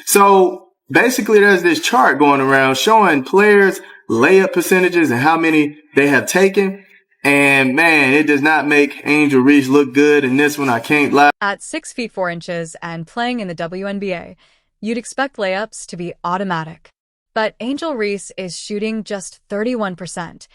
So basically, there's this chart going around showing players' layup percentages and how many they have taken. And man, it does not make Angel Reese look good in this one. I can't lie. At 6 feet 4 inches and playing in the WNBA, you'd expect layups to be automatic. But Angel Reese is shooting just 31%.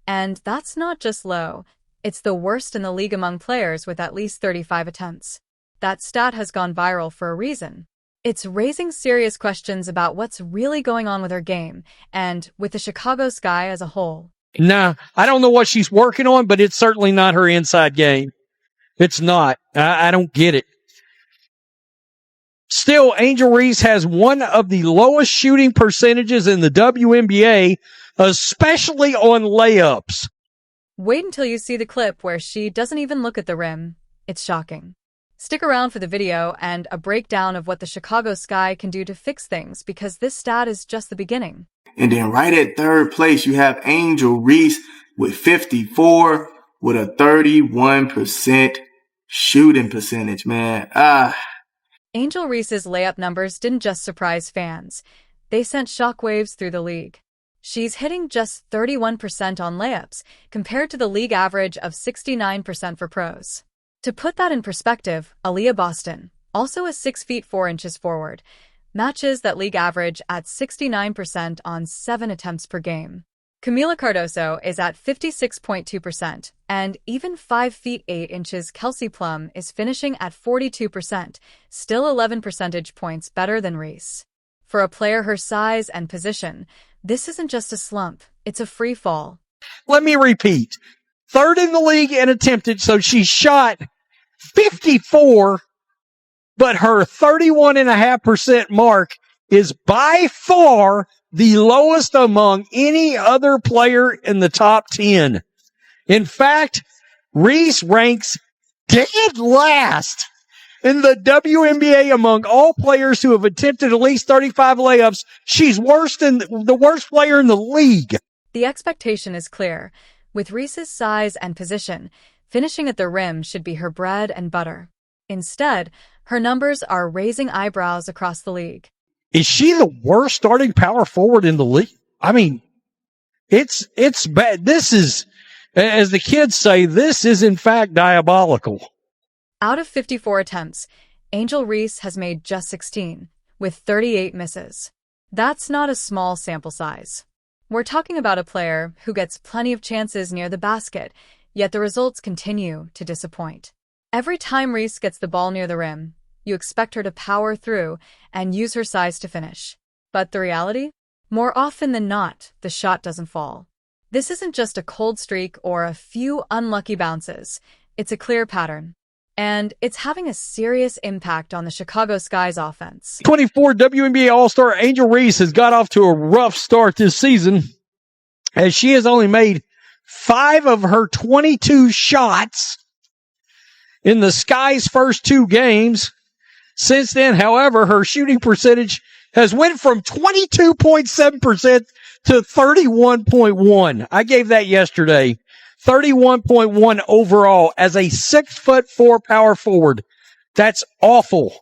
And that's not just low. It's the worst in the league among players with at least 35 attempts. That stat has gone viral for a reason. It's raising serious questions about what's really going on with her game and with the Chicago Sky as a whole. Nah, I don't know what she's working on, but it's certainly not her inside game. It's not. I don't get it. Still, Angel Reese has one of the lowest shooting percentages in the WNBA, especially on layups. Wait until you see the clip where she doesn't even look at the rim. It's shocking. Stick around for the video and a breakdown of what the Chicago Sky can do to fix things, because this stat is just the beginning. And then right at third place, you have Angel Reese with 54 with a 31% shooting percentage, man. Angel Reese's layup numbers didn't just surprise fans. They sent shockwaves through the league. She's hitting just 31% on layups, compared to the league average of 69% for pros. To put that in perspective, Aaliyah Boston, also a 6 feet 4 inches forward, matches that league average at 69% on 7 attempts per game. Camila Cardoso is at 56.2%, and even 5 feet 8 inches Kelsey Plum is finishing at 42%, still 11 percentage points better than Reese. For a player her size and position, this isn't just a slump, it's a free fall. Let me repeat. Third in the league in attempted, so she shot 54, but her 31.5% mark is by far the lowest among any other player in the top 10. In fact, Reese ranks dead last in the WNBA among all players who have attempted at least 35 layups. She's worse than the worst player in the league. The expectation is clear. With Reese's size and position, finishing at the rim should be her bread and butter. Instead, her numbers are raising eyebrows across the league. Is she the worst starting power forward in the league? I mean, it's bad. This is, as the kids say, this is in fact diabolical. Out of 54 attempts, Angel Reese has made just 16, with 38 misses. That's not a small sample size. We're talking about a player who gets plenty of chances near the basket, yet the results continue to disappoint. Every time Reese gets the ball near the rim, you expect her to power through and use her size to finish. But the reality? More often than not, the shot doesn't fall. This isn't just a cold streak or a few unlucky bounces. It's a clear pattern. And it's having a serious impact on the Chicago Sky's offense. 24 WNBA All-Star Angel Reese has got off to a rough start this season, as she has only made 5 of her 22 shots in the Sky's first 2 games. Since then, however, her shooting percentage has went from 22.7% to 31.1%. I gave that yesterday. 31.1 overall as a 6'4" power forward. That's awful.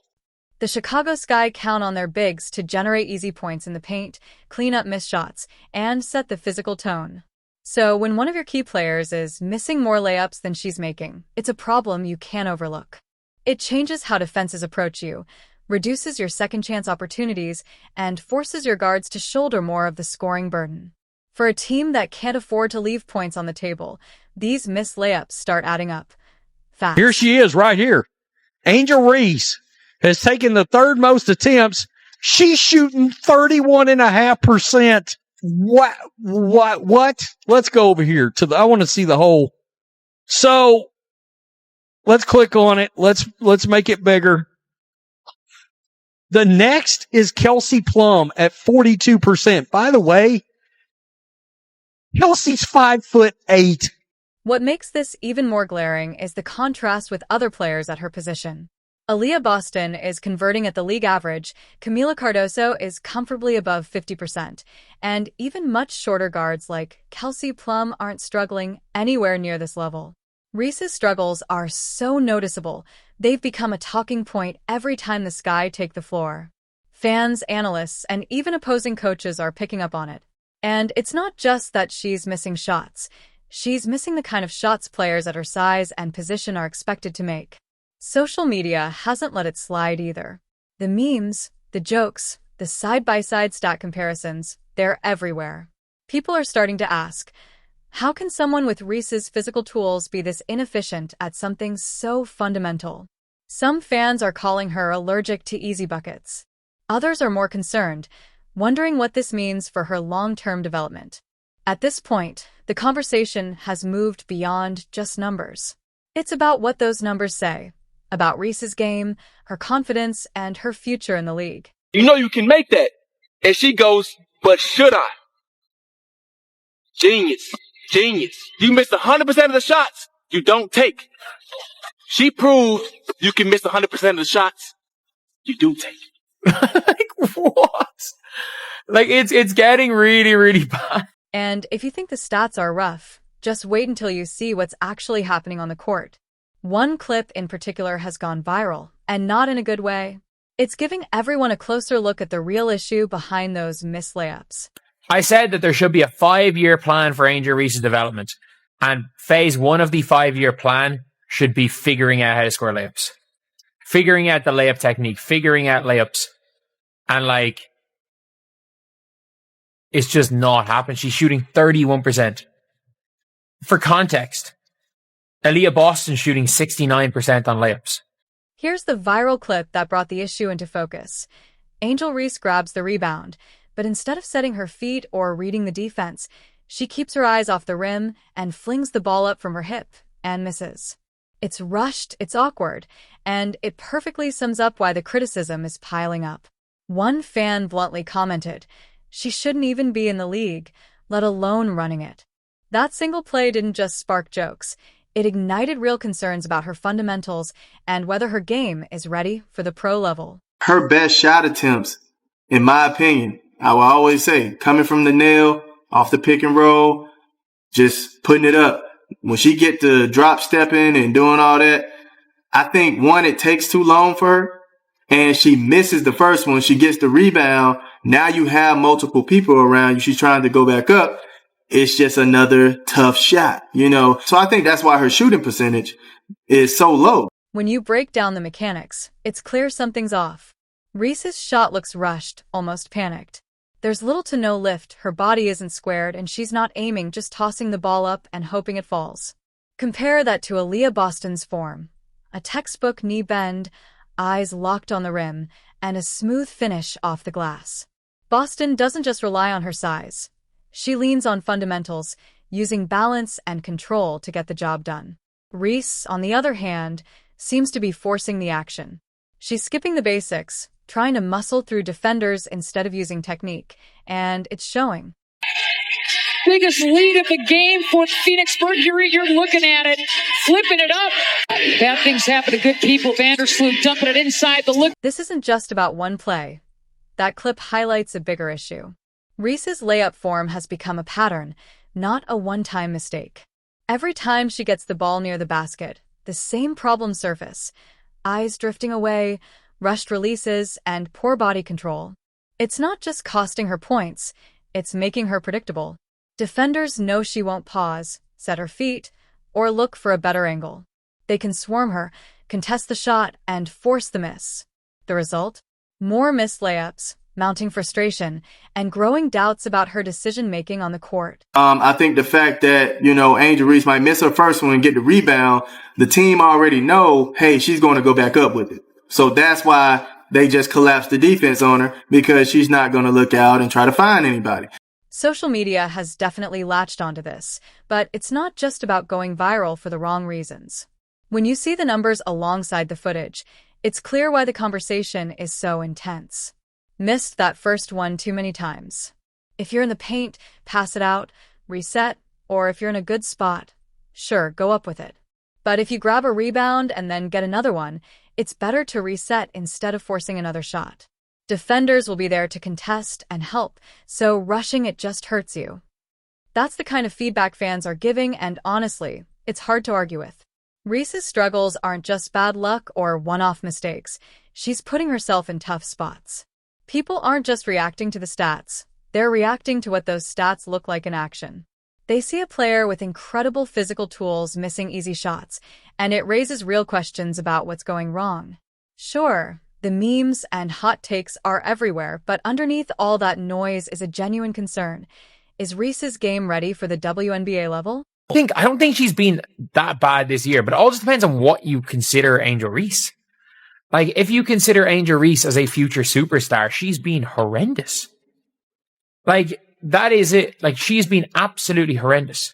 The Chicago Sky count on their bigs to generate easy points in the paint, clean up missed shots, and set the physical tone. So when one of your key players is missing more layups than she's making, it's a problem you can't overlook. It changes how defenses approach you, reduces your second chance opportunities, and forces your guards to shoulder more of the scoring burden. For a team that can't afford to leave points on the table, these missed layups start adding up fast. Here she is right here. Angel Reese has taken the third most attempts. She's shooting 31.5%. What? Let's go over here I want to see the whole. So let's click on it. Let's make it bigger. The next is Kelsey Plum at 42%. By the way, Kelsey's 5'8". What makes this even more glaring is the contrast with other players at her position. Aaliyah Boston is converting at the league average, Camila Cardoso is comfortably above 50%, and even much shorter guards like Kelsey Plum aren't struggling anywhere near this level. Reese's struggles are so noticeable, they've become a talking point every time the Sky take the floor. Fans, analysts, and even opposing coaches are picking up on it. And it's not just that she's missing shots. She's missing the kind of shots players at her size and position are expected to make. Social media hasn't let it slide either. The memes, the jokes, the side-by-side stat comparisons, they're everywhere. People are starting to ask, how can someone with Reese's physical tools be this inefficient at something so fundamental? Some fans are calling her allergic to easy buckets. Others are more concerned, wondering what this means for her long-term development. At this point, the conversation has moved beyond just numbers. It's about what those numbers say, about Reese's game, her confidence, and her future in the league. You know you can make that. And she goes, but should I? Genius. Genius. You miss 100% of the shots you don't take. She proved you can miss 100% of the shots you do take. Like, what? Like, it's getting really, really bad. And if you think the stats are rough, just wait until you see what's actually happening on the court. One clip in particular has gone viral, and not in a good way. It's giving everyone a closer look at the real issue behind those missed layups. I said that there should be a 5-year plan for Angel Reese's development, and phase 1 of the 5-year plan should be figuring out how to score layups. Figuring out the layup technique, figuring out layups, and like, it's just not happening. She's shooting 31%. For context, Aaliyah Boston's shooting 69% on layups. Here's the viral clip that brought the issue into focus. Angel Reese grabs the rebound, but instead of setting her feet or reading the defense, she keeps her eyes off the rim and flings the ball up from her hip and misses. It's rushed, it's awkward, and it perfectly sums up why the criticism is piling up. One fan bluntly commented, "She shouldn't even be in the league, let alone running it." That single play didn't just spark jokes. It ignited real concerns about her fundamentals and whether her game is ready for the pro level. Her best shot attempts, in my opinion, I will always say, coming from the nail, off the pick and roll, just putting it up. When she get to drop stepping and doing all that, I think, one, it takes too long for her, and she misses the first one. She gets the rebound. Now you have multiple people around you. She's trying to go back up. It's just another tough shot, you know. So I think that's why her shooting percentage is so low. When you break down the mechanics, it's clear something's off. Reese's shot looks rushed, almost panicked. There's little to no lift, her body isn't squared, and she's not aiming, just tossing the ball up and hoping it falls. Compare that to Aaliyah Boston's form. A textbook knee bend, eyes locked on the rim, and a smooth finish off the glass. Boston doesn't just rely on her size. She leans on fundamentals, using balance and control to get the job done. Reese, on the other hand, seems to be forcing the action. She's skipping the basics, trying to muscle through defenders instead of using technique, and it's showing. Biggest lead of the game for Phoenix Mercury. You're looking at it, flipping it up. Bad things happen to good people. Vandersloot dumping it inside the look. This isn't just about one play. That clip highlights a bigger issue. Reese's layup form has become a pattern, not a one-time mistake. Every time she gets the ball near the basket, the same problems surface. Eyes drifting away, rushed releases, and poor body control. It's not just costing her points, it's making her predictable. Defenders know she won't pause, set her feet, or look for a better angle. They can swarm her, contest the shot, and force the miss. The result? More missed layups, mounting frustration, and growing doubts about her decision-making on the court. I think the fact that, Angel Reese might miss her first one and get the rebound, the team already know, hey, she's going to go back up with it. So that's why they just collapsed the defense on her, because she's not going to look out and try to find anybody. Social media has definitely latched onto this, but it's not just about going viral for the wrong reasons. When you see the numbers alongside the footage, it's clear why the conversation is so intense. Missed that first one too many times. If you're in the paint, pass it out, reset, or if you're in a good spot, sure, go up with it. But if you grab a rebound and then get another one, it's better to reset instead of forcing another shot. Defenders will be there to contest and help, so rushing it just hurts you. That's the kind of feedback fans are giving, and honestly, it's hard to argue with. Reese's struggles aren't just bad luck or one-off mistakes. She's putting herself in tough spots. People aren't just reacting to the stats. They're reacting to what those stats look like in action. They see a player with incredible physical tools missing easy shots, and it raises real questions about what's going wrong. Sure, the memes and hot takes are everywhere, but underneath all that noise is a genuine concern. Is Reese's game ready for the WNBA level? I don't think she's been that bad this year, but it all just depends on what you consider Angel Reese. Like, if you consider Angel Reese as a future superstar, she's been horrendous. Like, that is it. Like, she's been absolutely horrendous.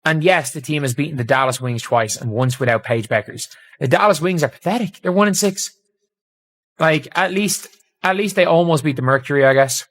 And yes, the team has beaten the Dallas Wings twice and once without Paige Beckers. The Dallas Wings are pathetic. They're 1-6. Like, at least they almost beat the Mercury, I guess,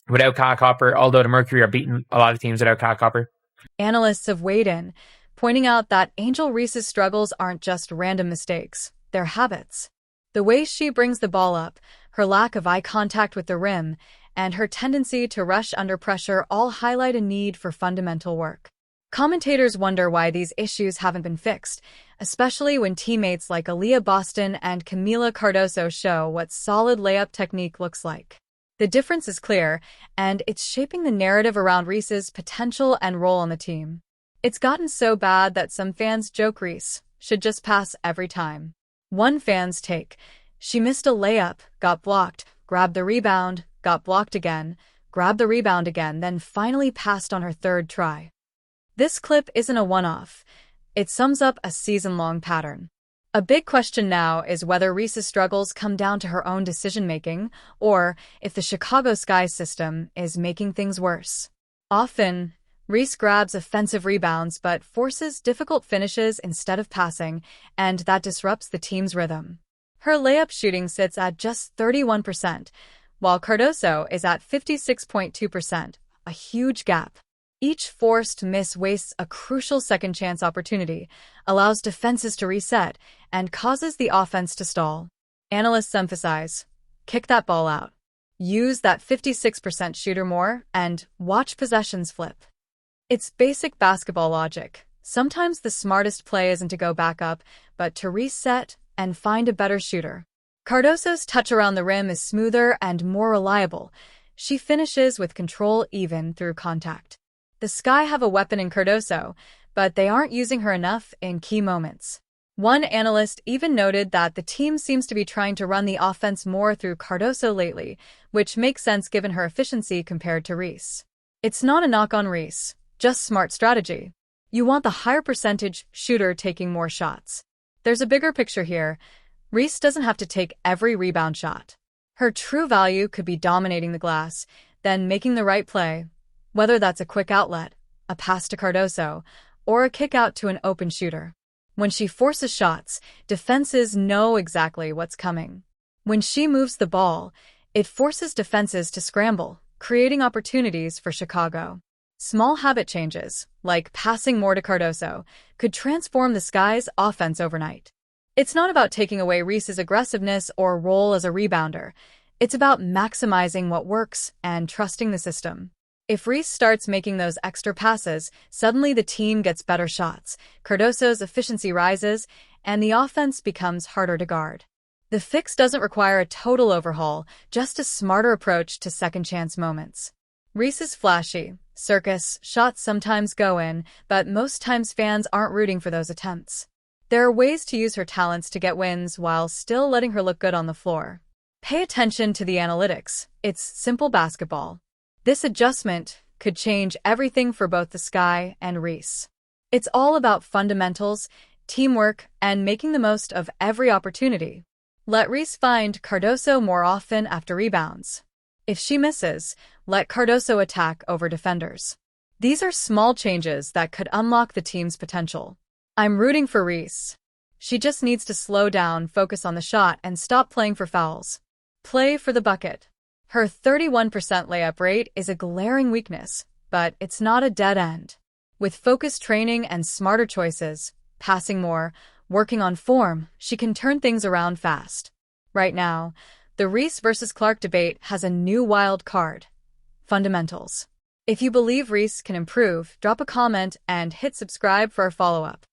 without Kat Copper, although the Mercury are beating a lot of teams without Kat Copper. Analysts have weighed in, pointing out that Angel Reese's struggles aren't just random mistakes, they're habits. The way she brings the ball up, her lack of eye contact with the rim, and her tendency to rush under pressure all highlight a need for fundamental work. Commentators wonder why these issues haven't been fixed, especially when teammates like Aaliyah Boston and Camila Cardoso show what solid layup technique looks like. The difference is clear, and it's shaping the narrative around Reese's potential and role on the team. It's gotten so bad that some fans joke Reese should just pass every time. One fan's take: she missed a layup, got blocked, grabbed the rebound, got blocked again, grabbed the rebound again, then finally passed on her third try. This clip isn't a one-off. It sums up a season-long pattern. A big question now is whether Reese's struggles come down to her own decision-making, or if the Chicago Sky system is making things worse. Often, Reese grabs offensive rebounds but forces difficult finishes instead of passing, and that disrupts the team's rhythm. Her layup shooting sits at just 31%, while Cardoso is at 56.2%, a huge gap. Each forced miss wastes a crucial second-chance opportunity, allows defenses to reset, and causes the offense to stall. Analysts emphasize, kick that ball out. Use that 56% shooter more, and watch possessions flip. It's basic basketball logic. Sometimes the smartest play isn't to go back up, but to reset and find a better shooter. Cardoso's touch around the rim is smoother and more reliable. She finishes with control even through contact. The Sky have a weapon in Cardoso, but they aren't using her enough in key moments. One analyst even noted that the team seems to be trying to run the offense more through Cardoso lately, which makes sense given her efficiency compared to Reese. It's not a knock on Reese, just smart strategy. You want the higher percentage shooter taking more shots. There's a bigger picture here. Reese doesn't have to take every rebound shot. Her true value could be dominating the glass, then making the right play, whether that's a quick outlet, a pass to Cardoso, or a kick out to an open shooter. When she forces shots, defenses know exactly what's coming. When she moves the ball, it forces defenses to scramble, creating opportunities for Chicago. Small habit changes, like passing more to Cardoso, could transform the Sky's offense overnight. It's not about taking away Reese's aggressiveness or role as a rebounder. It's about maximizing what works and trusting the system. If Reese starts making those extra passes, suddenly the team gets better shots, Cardoso's efficiency rises, and the offense becomes harder to guard. The fix doesn't require a total overhaul, just a smarter approach to second-chance moments. Reese's flashy, circus shots sometimes go in, but most times fans aren't rooting for those attempts. There are ways to use her talents to get wins while still letting her look good on the floor. Pay attention to the analytics. It's simple basketball. This adjustment could change everything for both the Sky and Reese. It's all about fundamentals, teamwork, and making the most of every opportunity. Let Reese find Cardoso more often after rebounds. If she misses, let Cardoso attack over defenders. These are small changes that could unlock the team's potential. I'm rooting for Reese. She just needs to slow down, focus on the shot, and stop playing for fouls. Play for the bucket. Her 31% layup rate is a glaring weakness, but it's not a dead end. With focused training and smarter choices, passing more, working on form, she can turn things around fast. Right now, the Reese versus Clark debate has a new wild card: fundamentals. If you believe Reese can improve, drop a comment and hit subscribe for a follow-up.